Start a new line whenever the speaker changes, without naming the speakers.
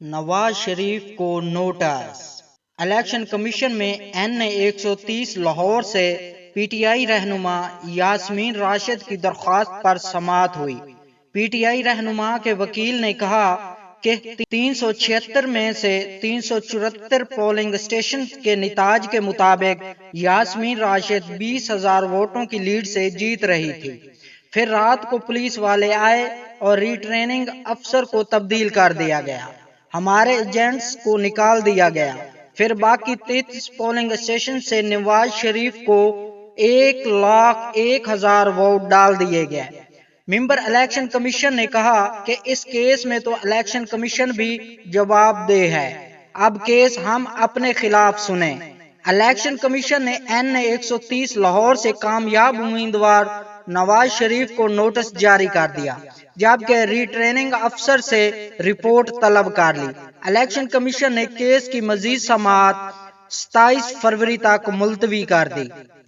نواز شریف کو notice. Election commission میں N130 Lahore سے پی ٹی آئی رہنما یاسمین راشد کی درخواست پر سماعت ہوئی۔ پی ٹی آئی رہنما کے وکیل نے کہا کہ 376 میں سے 374 پولنگ اسٹیشن کے نتائج کے مطابق یاسمین راشد 20,000 ووٹوں کی لیڈ سے جیت رہی تھی۔ پھر رات کو پولیس والے آئے اور ری ٹریننگ افسر کو تبدیل کر دیا گیا۔ ہمارے ایجنٹس کو نکال دیا گیا۔ پھر باقی 33 پولنگ اسٹیشن سے نواز شریف کو 1,01,000 ووٹ ڈال دیے گئے۔ ممبر الیکشن کمیشن نے کہا کہ اس کیس میں تو الیکشن کمیشن بھی جواب دہ ہے، اب کیس ہم اپنے خلاف سنیں۔ الیکشن کمیشن نے N130 لاہور سے کامیاب امیدوار نواز شریف کو نوٹس جاری کر دیا، جبکہ ری ٹریننگ افسر سے رپورٹ طلب کر لی۔ الیکشن کمیشن نے کیس کی مزید سماعت 27 فروری تک ملتوی کر دی۔